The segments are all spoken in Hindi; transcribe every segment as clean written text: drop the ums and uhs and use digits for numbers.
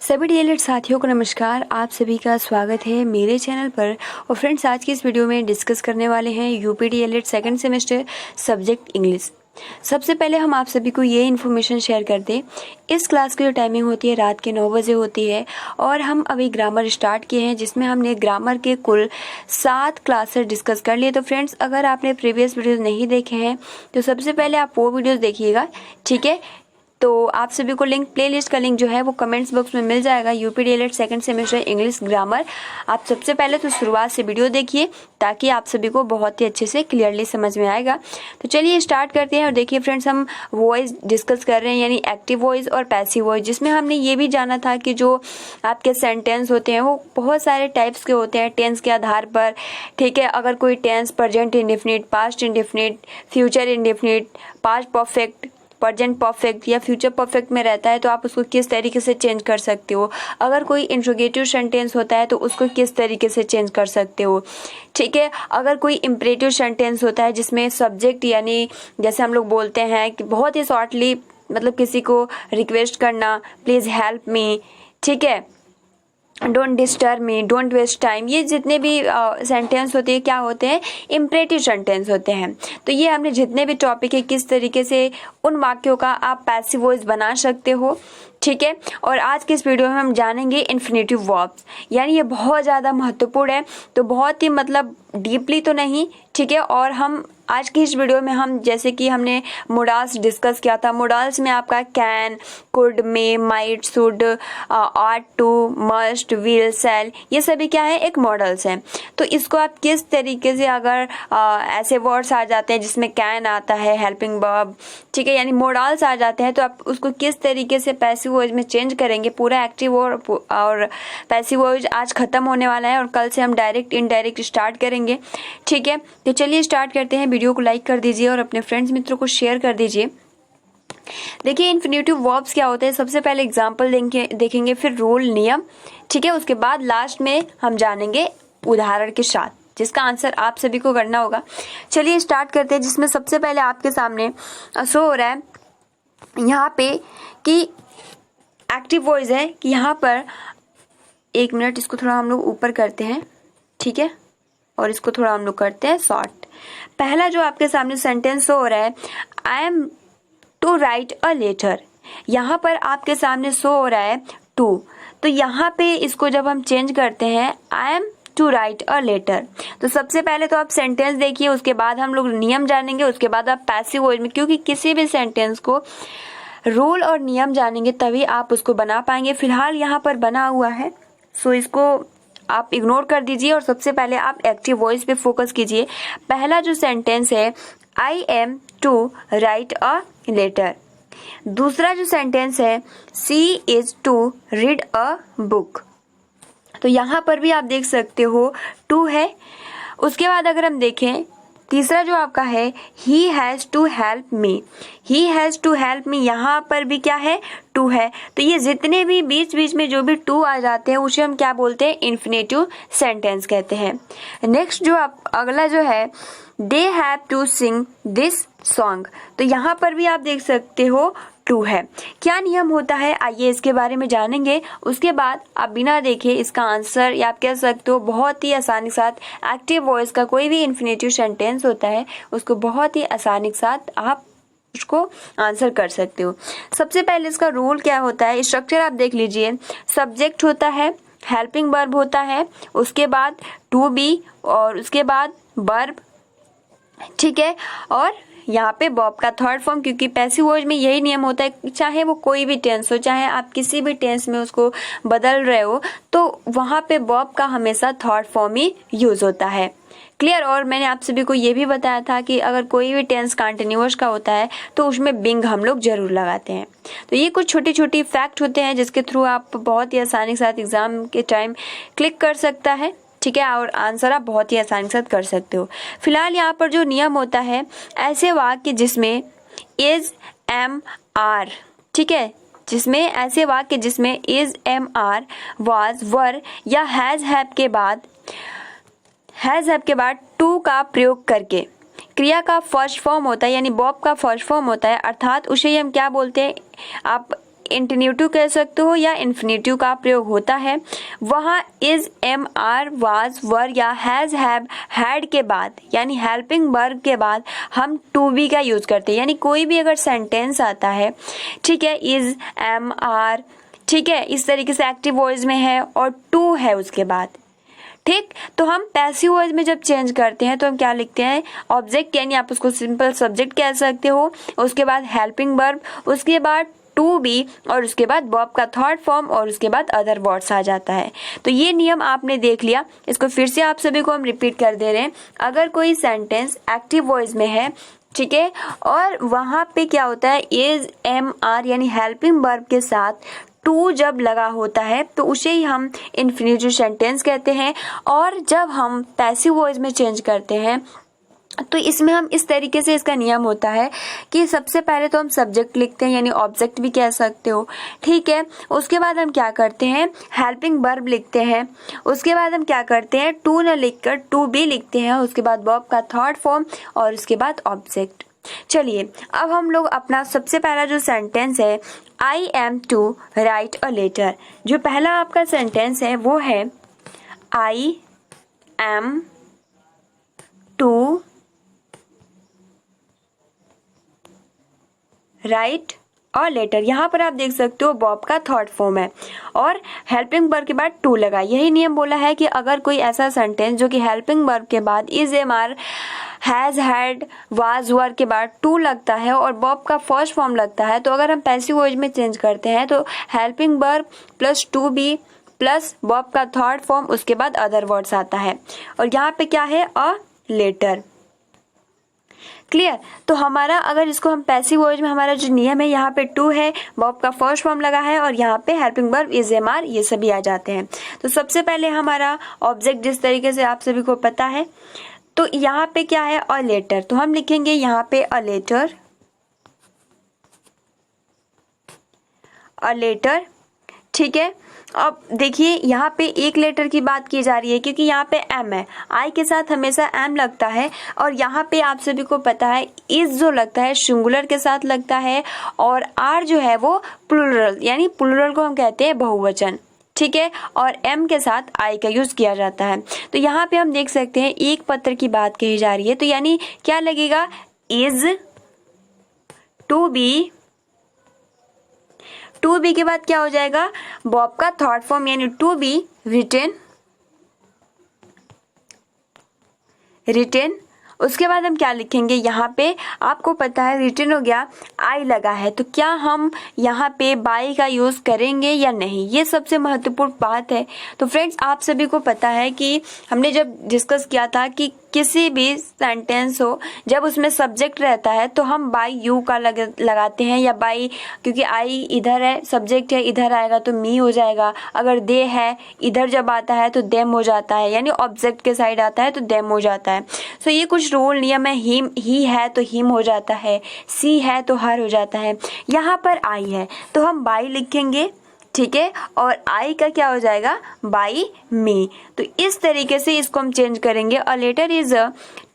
सभी डीएलएड साथियों को नमस्कार। आप सभी का स्वागत है मेरे चैनल पर। और फ्रेंड्स, आज की इस वीडियो में डिस्कस करने वाले हैं UP DElEd second semester subject English. सबसे पहले हम आप सभी को ये इन्फॉर्मेशन शेयर कर दें, इस क्लास की जो टाइमिंग होती है रात के 9 बजे होती है और हम अभी ग्रामर स्टार्ट किए हैं, जिसमें हमने ग्रामर के कुल 7 क्लासेस डिस्कस कर लिए। तो फ्रेंड्स, अगर आपने प्रीवियस वीडियोस नहीं देखे हैं तो सबसे पहले आप वो वीडियोस देखिएगा, ठीक है। तो आप सभी को प्लेलिस्ट का लिंक जो है वो कमेंट्स बॉक्स में मिल जाएगा। UP DElEd second semester English grammar. आप सबसे पहले तो शुरुआत से वीडियो देखिए ताकि आप सभी को बहुत ही अच्छे से क्लियरली समझ में आएगा। तो चलिए स्टार्ट करते हैं। और देखिए फ्रेंड्स, हम वॉइस डिस्कस कर रहे हैं, यानी एक्टिव वॉइस और पैसिव वॉइस, जिसमें हमने ये भी जाना था कि जो आपके सेंटेंस होते हैं वो बहुत सारे टाइप्स के होते हैं टेंस के आधार पर, ठीक है। अगर कोई tense present indefinite, past indefinite, future indefinite, past perfect, present perfect या फ्यूचर परफेक्ट में रहता है तो आप उसको किस तरीके से चेंज कर सकते हो। अगर कोई इंट्रोगेटिव सेंटेंस होता है तो उसको किस तरीके से चेंज कर सकते हो, ठीक है। अगर कोई इंपरेटिव सेंटेंस होता है जिसमें सब्जेक्ट, यानी जैसे हम लोग बोलते हैं कि बहुत ही शॉर्टली, मतलब किसी को रिक्वेस्ट करना, प्लीज हेल्प मी, ठीक है, don't disturb me, don't waste time, ये जितने भी सेंटेंस होते हैं क्या होते हैं, इम्परेटिव सेंटेंस होते हैं। तो ये हमने जितने भी टॉपिक है किस तरीके से उन वाक्यों का आप पैसिव वॉइस बना सकते हो, ठीक है। और आज के इस वीडियो में हम जानेंगे इन्फिनेटिव वर्ब्स, यानी ये बहुत ज़्यादा महत्वपूर्ण है। तो बहुत ही मतलब डीपली तो नहीं, ठीक है। और हम आज की इस वीडियो में हम, जैसे कि हमने मोडाल्स डिस्कस किया था, मोडाल्स में आपका can, could, may, might, should, ought to, must, will, shall, ये सभी क्या है, एक मॉडल्स हैं। तो इसको आप किस तरीके से, अगर ऐसे वर्ड्स आ जाते हैं जिसमें कैन आता है, हेल्पिंग वर्ब, ठीक है, यानी मोडाल्स आ जाते हैं, तो आप उसको किस तरीके से पैसिव वॉइस में चेंज करेंगे। पूरा एक्टिव और पैसिव वॉइस आज खत्म होने वाला है और कल से हम डायरेक्ट इनडायरेक्ट स्टार्ट करेंगे, ठीक है। तो चलिए स्टार्ट करते हैं। वीडियो को लाइक कर दीजिए और अपने फ्रेंड्स मित्रों को शेयर कर दीजिए। देखिए इन्फिनेटिव वर्ब्स क्या होते हैं, सबसे पहले एग्जांपल देखेंगे, फिर रूल, नियम, ठीक है। उसके बाद लास्ट में हम जानेंगे उदाहरण के साथ, जिसका आंसर आप सभी को करना होगा। चलिए स्टार्ट करते हैं, जिसमें सबसे पहले आपके सामने शो हो रहा है यहाँ पे कि एक्टिव वॉइस है कि यहाँ पर, एक मिनट, इसको थोड़ा हम लोग ऊपर करते हैं, ठीक है, और इसको थोड़ा हम लोग करते हैं शॉर्ट। पहला जो आपके सामने सेंटेंस शो हो रहा है, I am to write a letter, यहाँ पर आपके सामने शो हो रहा है टू। तो यहाँ पे इसको जब हम चेंज करते हैं, I am to write a letter, तो सबसे पहले तो आप सेंटेंस देखिए, उसके बाद हम लोग नियम जानेंगे, उसके बाद आप पैसिव वॉइस में, क्योंकि किसी भी सेंटेंस को रूल और नियम जानेंगे तभी आप उसको बना पाएंगे। फिलहाल यहाँ पर बना हुआ है, सो इसको आप इग्नोर कर दीजिए और सबसे पहले आप एक्टिव वॉइस पे फोकस कीजिए। पहला जो सेंटेंस है, I am to write a letter. दूसरा जो सेंटेंस है, she is to read a book. तो यहाँ पर भी आप देख सकते हो टू है। उसके बाद अगर हम देखें, तीसरा जो आपका है, he has to help me, he has to help me, यहाँ पर भी क्या है, टू है। तो ये जितने भी बीच बीच में जो भी टू आ जाते हैं उसे हम क्या बोलते हैं, इन्फिनेटिव सेंटेंस कहते हैं। नेक्स्ट जो अगला जो है, they have to sing this song, तो यहाँ पर भी आप देख सकते हो टू है। क्या नियम होता है, आइए इसके बारे में जानेंगे। उसके बाद आप बिना देखे इसका आंसर, या आप कह सकते हो बहुत ही आसानी के साथ, एक्टिव वॉइस का कोई भी इन्फिनेटिव सेंटेंस होता है उसको बहुत ही आसानी के साथ आप उसको आंसर कर सकते हो। सबसे पहले इसका रूल क्या होता है, स्ट्रक्चर आप देख लीजिए। सब्जेक्ट होता है, हेल्पिंग वर्ब होता है, उसके बाद टू बी और उसके बाद वर्ब, ठीक है, और यहाँ पे वर्ब का थर्ड फॉर्म, क्योंकि पैसिव वॉइस में यही नियम होता है, चाहे वो कोई भी टेंस हो, चाहे आप किसी भी टेंस में उसको बदल रहे हो, तो वहां पे वर्ब का हमेशा थर्ड फॉर्म ही यूज होता है। क्लियर। और मैंने आप सभी को ये भी बताया था कि अगर कोई भी टेंस कंटिन्यूअस का होता है तो उसमें बिंग हम लोग जरूर लगाते हैं। तो ये कुछ छोटी छोटी फैक्ट होते हैं जिसके थ्रू आप बहुत ही आसानी के साथ एग्जाम के टाइम क्लिक कर सकता है, ठीक है, और आंसर आप बहुत ही आसानी के साथ कर सकते हो। फिलहाल यहाँ पर जो नियम होता है, ऐसे वाक्य जिसमें इज, एम, आर, ठीक है, जिसमें ऐसे वाक्य जिसमें इज, एम, आर, वाज, वर या हैज, हैव के बाद टू का प्रयोग करके क्रिया का फर्स्ट फॉर्म होता है, यानी वर्ब का फर्स्ट फॉर्म होता है, अर्थात उसे हम क्या बोलते हैं, आप इंटिन्यूटिव कह सकते हो या इन्फिनिटिव का प्रयोग होता है, वहाँ इज, एम, आर, वाज, वर या हैज, हैव, हैड के बाद यानी हेल्पिंग वर्ब के बाद हम टू बी का यूज करते हैं। यानी कोई भी अगर सेंटेंस आता है, ठीक है, इज, एम, आर, ठीक है, इस तरीके से एक्टिव वॉइस में है और टू है उसके बाद, ठीक, तो हम पैसिव वॉइस में जब चेंज करते हैं तो हम क्या लिखते हैं, ऑब्जेक्ट, यानी आप उसको सिंपल सब्जेक्ट कह सकते हो, उसके बाद हेल्पिंग वर्ब, उसके बाद टू बी और उसके बाद वर्ब का थर्ड फॉर्म और उसके बाद अदर वर्ड्स आ जाता है। तो ये नियम आपने देख लिया, इसको फिर से आप सभी को हम रिपीट कर दे रहे हैं। अगर कोई सेंटेंस एक्टिव वॉइस में है, ठीक है, और वहां पे क्या होता है, इज, एम, आर यानी हेल्पिंग वर्ब के साथ टू जब लगा होता है तो उसे ही हम इन्फिनिटिव सेंटेंस कहते हैं। और जब हम पैसिव वॉइस में चेंज करते हैं तो इसमें हम इस तरीके से, इसका नियम होता है कि सबसे पहले तो हम सब्जेक्ट लिखते हैं यानी ऑब्जेक्ट भी कह सकते हो, ठीक है, उसके बाद हम क्या करते हैं, हेल्पिंग वर्ब लिखते हैं, उसके बाद हम क्या करते हैं, टू न लिखकर टू बी लिखते हैं, उसके बाद वर्ब का थर्ड फॉर्म और उसके बाद ऑब्जेक्ट। चलिए अब हम लोग अपना सबसे पहला जो सेंटेंस है, I am to write a letter, जो पहला आपका सेंटेंस है वो है आई एम टू राइट और लेटर। यहाँ पर आप देख सकते हो वर्ब का थर्ड फॉर्म है और हेल्पिंग वर्ब के बाद टू लगा। यही नियम बोला है कि अगर कोई ऐसा सेंटेंस जो कि हेल्पिंग वर्ब के बाद is, am, are, has, had, was, were के बाद टू लगता है और वर्ब का फर्स्ट फॉर्म लगता है, तो अगर हम पैसिव वॉइस में चेंज करते हैं तो helping verb plus to be plus verb का थर्ड फॉर्म, उसके बाद अदर वर्ड्स आता है और यहाँ पे क्या है, अ लेटर। क्लियर? तो हमारा अगर इसको हम पैसिव वॉइस में, हमारा जो नियम है, यहाँ पे टू है, वर्ब का फर्स्ट फॉर्म लगा है और यहाँ पे helping verb is, am, are ये सभी आ जाते हैं। तो सबसे पहले हमारा ऑब्जेक्ट जिस तरीके से आप सभी को पता है, तो यहाँ पे क्या है, अ लेटर, तो हम लिखेंगे यहाँ पे अ लेटर, अ लेटर, ठीक है। अब देखिए यहाँ पे एक लेटर की बात की जा रही है क्योंकि यहाँ पे एम है, आई के साथ हमेशा एम लगता है और यहाँ पे आप सभी को पता है इज जो लगता है सिंगुलर के साथ लगता है और आर जो है वो प्लूरल, यानी प्लूरल को हम कहते हैं बहुवचन, ठीक है, और एम के साथ आई का यूज किया जाता है। तो यहाँ पे हम देख सकते हैं एक पत्र की बात कही जा रही है, तो यानी क्या लगेगा, is, to be, to be के बाद क्या हो जाएगा, वर्ब का थर्ड फॉर्म यानी टू बी रिटेन, रिटेन। उसके बाद हम क्या लिखेंगे, यहाँ पे आपको पता है रिटर्न हो गया, आई लगा है, तो क्या हम यहाँ पे बाई का यूज करेंगे या नहीं, ये सबसे महत्वपूर्ण बात है। तो फ्रेंड्स आप सभी को पता है कि हमने जब डिस्कस किया था कि किसी भी सेंटेंस हो जब उसमें सब्जेक्ट रहता है तो हम बाई यू का लगाते हैं या बाई, क्योंकि आई इधर है, सब्जेक्ट है, इधर आएगा तो मी हो जाएगा, अगर दे है इधर जब आता है तो देम हो जाता है, यानी ऑब्जेक्ट के साइड आता है तो देम हो जाता है। सो ये कुछ रूल नियम है, हिम, ही है तो हिम हो जाता है, सी है तो हर हो जाता है। यहाँ पर आई है तो हम बाई लिखेंगे, ठीक है, और आई का क्या हो जाएगा, बाई मी। तो इस तरीके से इसको हम चेंज करेंगे, a letter is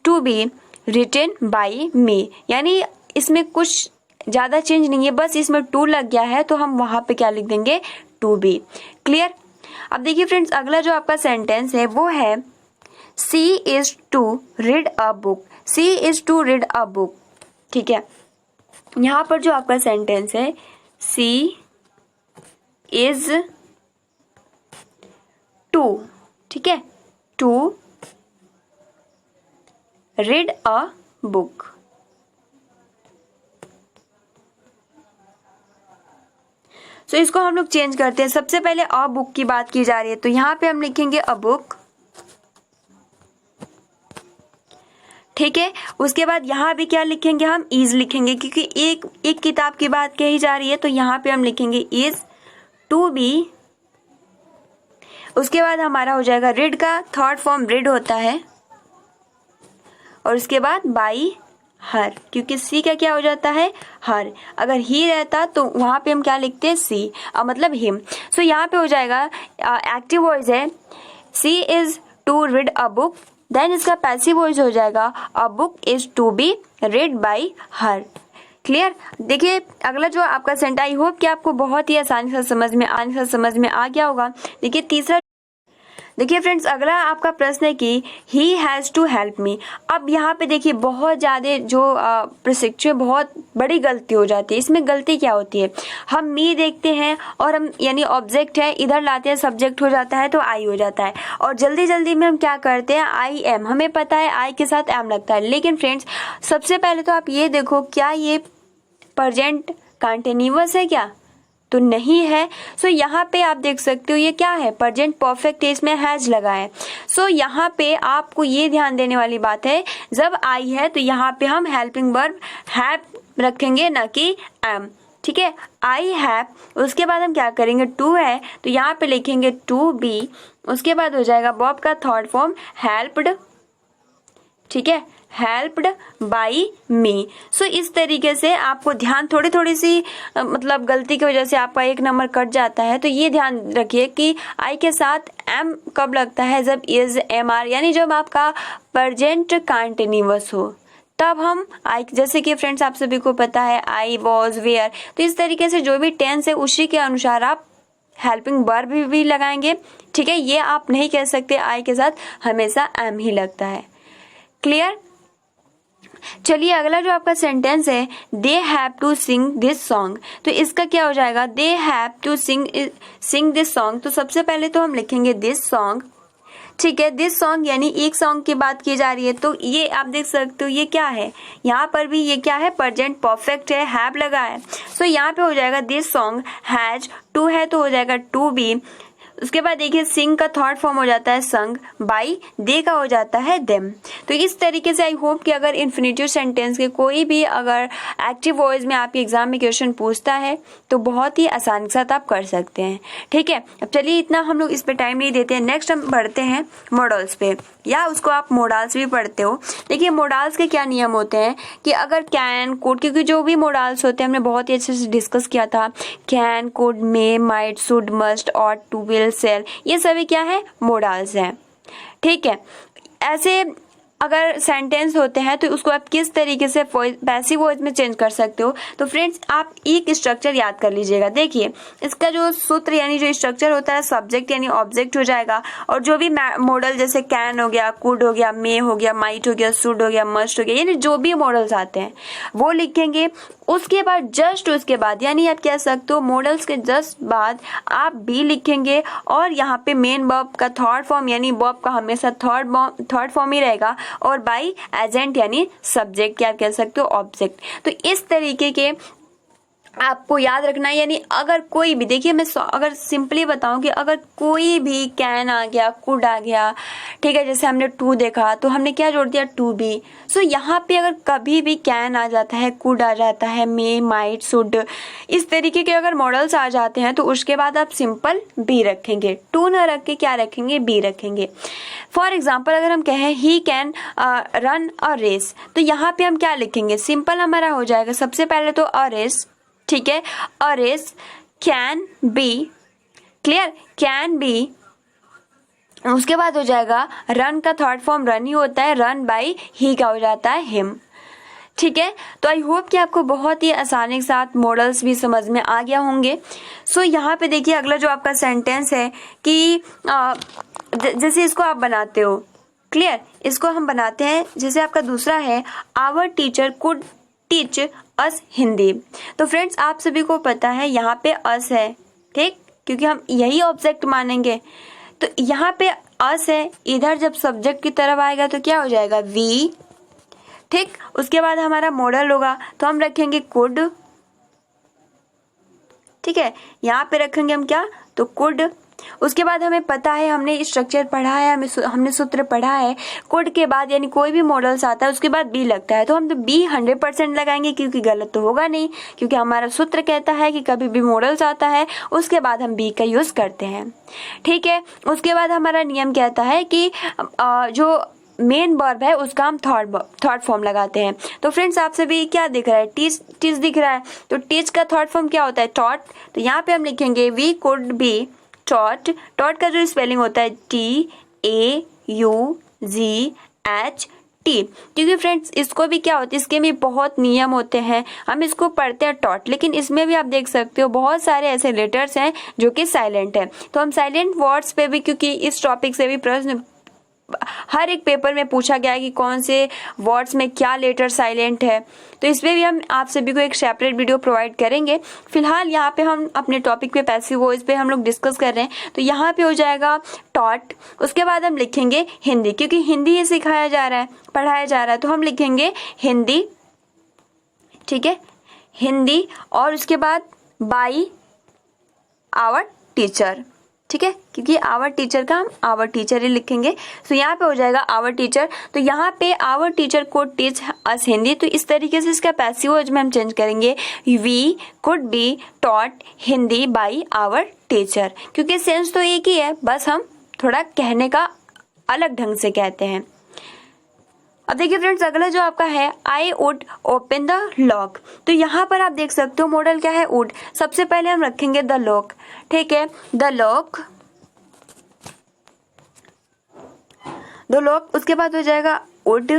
to be written by me, यानी इसमें कुछ ज्यादा चेंज नहीं है, बस इसमें टू लग गया है तो हम वहां पे क्या लिख देंगे, टू बी। क्लियर? अब देखिए फ्रेंड्स अगला जो आपका सेंटेंस है वो है she is to read a book, she is to read a book, ठीक है। यहाँ पर जो आपका सेंटेंस है, सी इज टू, ठीक है, टू रीड अ बुक। सो इसको हम लोग चेंज करते हैं। सबसे पहले अ बुक की बात की जा रही है तो यहाँ पे हम लिखेंगे अ बुक, ठीक है। उसके बाद यहाँ भी क्या लिखेंगे, हम इज लिखेंगे क्योंकि एक किताब की बात कही जा रही है तो यहाँ पे हम लिखेंगे इज टू बी। उसके बाद हमारा हो जाएगा रीड का थर्ड फॉर्म रीड होता है और उसके बाद बाई हर, क्योंकि सी का क्या हो जाता है, हर। अगर ही रहता तो वहां पे हम क्या लिखते हैं, सी, मतलब हिम। सो यहाँ पे हो जाएगा एक्टिव वॉइस है she is to read a book, then इसका पैसिव वॉइस हो जाएगा a book is to be read by her. Clear. देखिए अगला जो आपका सेंटेंस, आई होप कि आपको बहुत ही आसानी से समझ में आ गया होगा। देखिए तीसरा, देखिए फ्रेंड्स अगला आपका प्रश्न है कि he has to help me. अब यहाँ पे देखिए बहुत ज़्यादा जो प्रशिक्षु बहुत बड़ी गलती हो जाती है। इसमें गलती क्या होती है, हम मी देखते हैं और हम यानी ऑब्जेक्ट है इधर लाते हैं, सब्जेक्ट हो जाता है तो आई हो जाता है, और जल्दी जल्दी में हम क्या करते हैं आई एम, हमें पता है आई के साथ एम लगता है। लेकिन फ्रेंड्स सबसे पहले तो आप ये देखो क्या ये प्रेजेंट कंटिन्यूअस है क्या, तो नहीं है। सो यहाँ पे आप देख सकते हो ये क्या है, प्रेजेंट परफेक्ट है, इसमें हैज लगा है। सो यहाँ पे आपको ये ध्यान देने वाली बात है, जब आई है तो यहाँ पे हम हेल्पिंग वर्ब हैव रखेंगे ना कि एम, ठीक है। आई हैव, उसके बाद हम क्या करेंगे, टू है तो यहाँ पे लिखेंगे टू बी, उसके बाद हो जाएगा वर्ब का थर्ड फॉर्म हेल्प्ड, ठीक है, हेल्प्ड बाई मी। सो इस तरीके से आपको ध्यान थोड़ी सी मतलब गलती की वजह से आपका एक नंबर कट जाता है, तो ये ध्यान रखिए कि आई के साथ एम कब लगता है, जब इज एम आर, यानी जब आपका प्रेजेंट कंटिन्यूअस हो तब हम आई, जैसे कि फ्रेंड्स आप सभी को पता है आई वॉज वेयर, तो इस तरीके से जो भी टेंस है उसी के अनुसार आप हेल्पिंग वर्ब भी लगाएंगे, ठीक है। ये आप नहीं कह सकते आई के साथ हमेशा एम ही लगता है। क्लियर। चलिए अगला जो आपका सेंटेंस है, they have to sing this song, तो इसका क्या हो जाएगा, they have to sing this song. तो सबसे पहले तो हम लिखेंगे दिस सॉन्ग, ठीक है। दिस सॉन्ग यानी एक सॉन्ग की बात की जा रही है, तो ये आप देख सकते हो ये क्या है, यहाँ पर भी ये क्या है, प्रेजेंट परफेक्ट है, हैव लगा है। सो यहाँ पे हो जाएगा दिस सॉन्ग हैज, टू है तो हो जाएगा टू बी, उसके बाद देखिए सिंग का थर्ड फॉर्म हो जाता है संग, बाई दे का हो जाता है देम। तो इस तरीके से आई होप कि अगर इन्फिनेटिव सेंटेंस के कोई भी अगर एक्टिव वॉइस में आपके एग्जाम में क्वेश्चन पूछता है तो बहुत ही आसानी के साथ आप कर सकते हैं, ठीक है। अब चलिए इतना हम लोग इस पे टाइम नहीं देते हैं, नेक्स्ट हम बढ़ते हैं मॉडल्स पे, या उसको आप मोडाल्स भी पढ़ते हो। देखिए मोडाल्स के क्या नियम होते हैं कि अगर कैन कोड, क्योंकि जो भी मोडाल्स होते हैं हमने बहुत ही अच्छे से डिस्कस किया था, can could, may, might, should, must, ought, to, will, shall, ये सभी क्या है, मोडाल्स हैं, ठीक है। ऐसे अगर सेंटेंस होते हैं तो उसको आप किस तरीके से पैसिव वॉइस में चेंज कर सकते हो। तो फ्रेंड्स आप एक स्ट्रक्चर याद कर लीजिएगा। देखिए इसका जो सूत्र यानी जो स्ट्रक्चर होता है, सब्जेक्ट यानी ऑब्जेक्ट हो जाएगा, और जो भी मॉडल जैसे कैन हो गया, कुड हो गया, मे हो गया, माइट हो गया, शुड हो गया, मस्ट हो गया, यानी जो भी मॉडल्स आते हैं वो लिखेंगे। उसके बाद जस्ट उसके बाद यानी आप कह सकते हो मॉडल्स के जस्ट बाद आप बी लिखेंगे, और यहाँ पे मेन वर्ब का थर्ड फॉर्म यानी वर्ब का हमेशा थर्ड फॉर्म ही रहेगा, और बाई एजेंट यानी सब्जेक्ट, क्या कह सकते हो, ऑब्जेक्ट। तो इस तरीके के आपको याद रखना है। यानी अगर कोई भी, देखिए मैं अगर सिंपली बताऊं कि अगर कोई भी कैन आ गया, कुड आ गया, ठीक है, जैसे हमने टू देखा तो हमने क्या जोड़ दिया, टू बी। सो यहाँ पे अगर कभी भी कैन आ जाता है, कुड आ जाता है, मे, माइट, शुड, इस तरीके के अगर मॉडल्स आ जाते हैं तो उसके बाद आप सिंपल बी रखेंगे, टू न रख के क्या रखेंगे, बी रखेंगे। फॉर एग्जाम्पल अगर हम कहें he can run a race, तो यहाँ पे हम क्या लिखेंगे, सिंपल हमारा हो जाएगा सबसे पहले तो अ रेस, ठीक है, a race can be, clear, can be. उसके बाद हो जाएगा रन का थर्ड फॉर्म रन ही होता है, रन बाई ही का हो जाता है हिम, ठीक है। तो आई होप कि आपको बहुत ही आसानी के साथ मॉडल्स भी समझ में आ गया होंगे। सो यहाँ पे देखिए अगला जो आपका सेंटेंस है कि जैसे इसको आप बनाते हो, क्लियर, इसको हम बनाते हैं, जैसे आपका दूसरा है our teacher could teach us Hindi. तो फ्रेंड्स आप सभी को पता है यहाँ पे अस है, ठीक, क्योंकि हम यही ऑब्जेक्ट मानेंगे। तो यहाँ पे अस है, इधर जब सब्जेक्ट की तरफ आएगा तो क्या हो जाएगा, वी, ठीक। उसके बाद हमारा मॉडल होगा तो हम रखेंगे कुड, ठीक है, यहाँ पे रखेंगे हम क्या, तो कुड। उसके बाद हमें पता है, हमने स्ट्रक्चर पढ़ा है, हमने सूत्र पढ़ा है, कुड के बाद यानी कोई भी मॉडल्स आता है उसके बाद बी लगता है, तो हम तो बी 100% लगाएंगे, क्योंकि गलत तो होगा नहीं, क्योंकि हमारा सूत्र कहता है कि कभी भी मॉडल्स आता है उसके बाद हम बी का यूज करते हैं, ठीक है। उसके बाद हमारा नियम कहता है कि जो मेन वर्ब है उसका हम थर्ड फॉर्म लगाते हैं। तो फ्रेंड्स आप सभी क्या दिख रहा है, टीच दिख रहा है, तो टीच का थर्ड फॉर्म क्या होता है, टॉट। तो यहाँ पे हम लिखेंगे we could be taught. Taught का जो स्पेलिंग होता है TAUGH टी, क्योंकि फ्रेंड्स इसको भी क्या होता है, इसके भी बहुत नियम होते हैं, हम इसको पढ़ते हैं टॉट, लेकिन इसमें भी आप देख सकते हो बहुत सारे ऐसे लेटर्स हैं जो कि साइलेंट है। तो हम साइलेंट वर्ड्स पे भी, क्योंकि इस टॉपिक से भी प्रश्न हर एक पेपर में पूछा गया है कि कौन से वर्ड्स में क्या लेटर साइलेंट है, तो इसमें भी हम आप सभी को एक सेपरेट वीडियो प्रोवाइड करेंगे। फिलहाल यहाँ पे हम अपने टॉपिक पे पैसिव वॉइस पे हम लोग डिस्कस कर रहे हैं, तो यहाँ पे हो जाएगा टॉट, उसके बाद हम लिखेंगे हिंदी, क्योंकि हिंदी ही सिखाया जा रहा है, पढ़ाया जा रहा है, तो हम लिखेंगे हिंदी, ठीक है, हिंदी, और उसके बाद बाय आवर टीचर, ठीक है, क्योंकि आवर टीचर का हम आवर टीचर ही लिखेंगे। तो यहाँ पे हो जाएगा आवर टीचर, तो यहाँ पे our teacher could teach us Hindi, तो इस तरीके से इसका पैसिव वॉइस में हम चेंज करेंगे, we could be taught Hindi by our teacher, क्योंकि सेंस तो एक ही है, बस हम थोड़ा कहने का अलग ढंग से कहते हैं। अब देखिए फ्रेंड्स, अगला जो आपका है I would open the lock, तो यहाँ पर आप देख सकते हो मॉडल क्या है, वुड। सबसे पहले हम रखेंगे द लॉक, ठीक है, द लॉक, उसके बाद हो जाएगा वुड,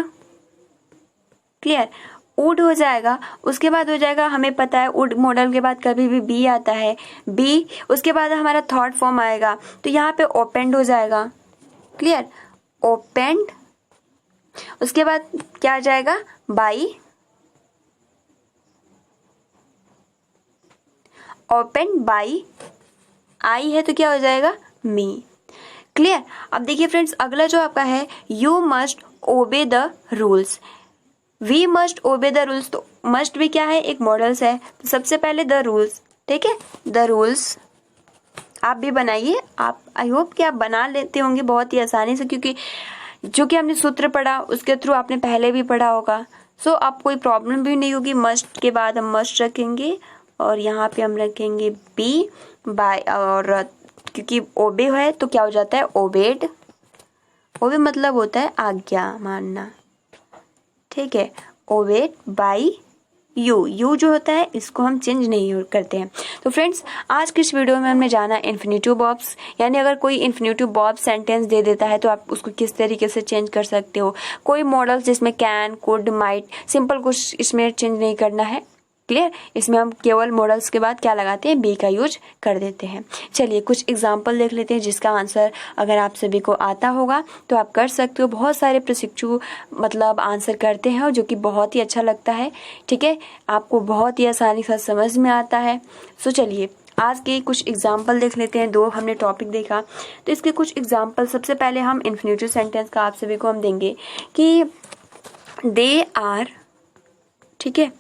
क्लियर, वुड हो जाएगा। उसके बाद हो जाएगा, हमें पता है वुड मॉडल के बाद कभी भी बी आता है, बी, उसके बाद हमारा थर्ड फॉर्म आएगा, तो यहाँ पे ओपेंड हो जाएगा, क्लियर, ओपेंड। उसके बाद क्या आ जाएगा, बाई, ओपन बाई, आई है तो क्या हो जाएगा, मी, क्लियर। अब देखिए फ्रेंड्स, अगला जो आपका है you must obey the rules, we must obey the rules, तो मस्ट भी क्या है, एक मॉडल्स है, तो सबसे पहले द रूल्स, ठीक है, द रूल्स आप भी बनाइए, आप आई होप कि आप बना लेते होंगे बहुत ही आसानी से, क्योंकि जो कि हमने सूत्र पढ़ा उसके थ्रू आपने पहले भी पढ़ा होगा, सो आप कोई प्रॉब्लम भी नहीं होगी। मस्ट के बाद हम मस्ट रखेंगे और यहाँ पे हम रखेंगे बी बाय, और क्योंकि ओबे है तो क्या हो जाता है, ओबेड, ओबे मतलब होता है आज्ञा मानना, ठीक है, ओबेड बाय यू जो होता है इसको हम चेंज नहीं करते हैं। तो फ्रेंड्स, आज की इस वीडियो में हमने जाना इन्फिनेटिव वर्ब्स, यानी अगर कोई इन्फिनेटिव वर्ब सेंटेंस दे देता है तो आप उसको किस तरीके से चेंज कर सकते हो, कोई मॉडल्स जिसमें कैन, कुड, माइट, सिंपल कुछ इसमें चेंज नहीं करना है, क्लियर। इसमें हम केवल मॉडल्स के बाद क्या लगाते हैं, बी का यूज कर देते हैं। चलिए कुछ एग्जाम्पल देख लेते हैं जिसका आंसर अगर आप सभी को आता होगा तो आप कर सकते हो। बहुत सारे प्रशिक्षु मतलब आंसर करते हैं और जो कि बहुत ही अच्छा लगता है, ठीक है, आपको बहुत ही आसानी से समझ में आता है। सो चलिए आज के कुछ एग्जाम्पल देख लेते हैं। दो हमने टॉपिक देखा तो इसके कुछ एग्जाम्पल, सबसे पहले हम इन्फिनेटिव सेंटेंस का आप सभी को हम देंगे कि दे आर, ठीक है,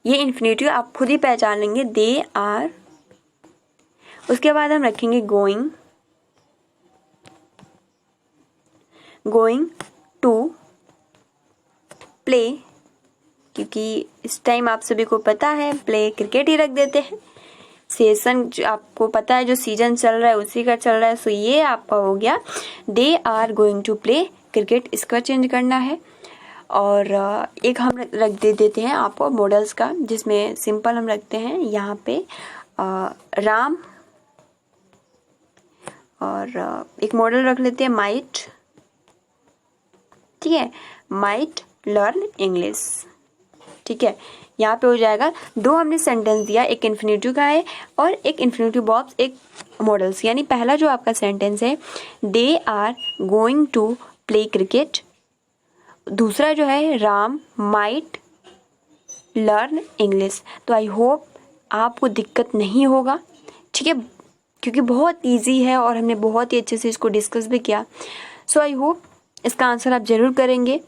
ये इन्फिनेटिव आप खुद ही पहचान लेंगे, दे आर। उसके बाद हम रखेंगे गोइंग, गोइंग टू प्ले, क्योंकि इस टाइम आप सभी को पता है प्ले क्रिकेट ही रख देते हैं, सेशन जो आपको पता है जो सीजन चल रहा है उसी का चल रहा है, सो ये आपका हो गया they are going to play cricket, इसका चेंज करना है। और एक हम रख देते हैं आपको मॉडल्स का, जिसमें सिंपल हम रखते हैं यहाँ पे राम, और एक मॉडल रख लेते हैं माइट, ठीक है, माइट लर्न इंग्लिश, ठीक है। यहाँ पे हो जाएगा, दो हमने सेंटेंस दिया, एक इन्फिनेटिव का है और एक इन्फिनेटिव वर्ब्स, एक मॉडल्स। यानी पहला जो आपका सेंटेंस है they are going to play cricket, दूसरा जो है राम माइट लर्न इंग्लिश। तो आई होप आपको दिक्कत नहीं होगा, ठीक है, क्योंकि बहुत इजी है और हमने बहुत ही अच्छे से इसको डिस्कस भी किया। सो आई होप इसका आंसर आप जरूर करेंगे,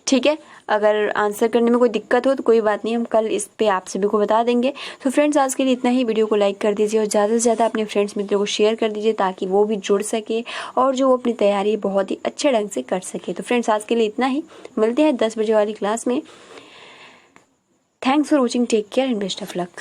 ठीक है। अगर आंसर करने में कोई दिक्कत हो तो कोई बात नहीं, हम कल इस पे आप सभी को बता देंगे। तो फ्रेंड्स आज के लिए इतना ही। वीडियो को लाइक कर दीजिए और ज़्यादा से ज़्यादा अपने फ्रेंड्स मित्रों को शेयर कर दीजिए ताकि वो भी जुड़ सके और जो वो अपनी तैयारी बहुत ही अच्छे ढंग से कर सके। तो फ्रेंड्स आज के लिए इतना ही, मिलते हैं 10 बजे वाली क्लास में। Thanks for watching, take care and best of luck.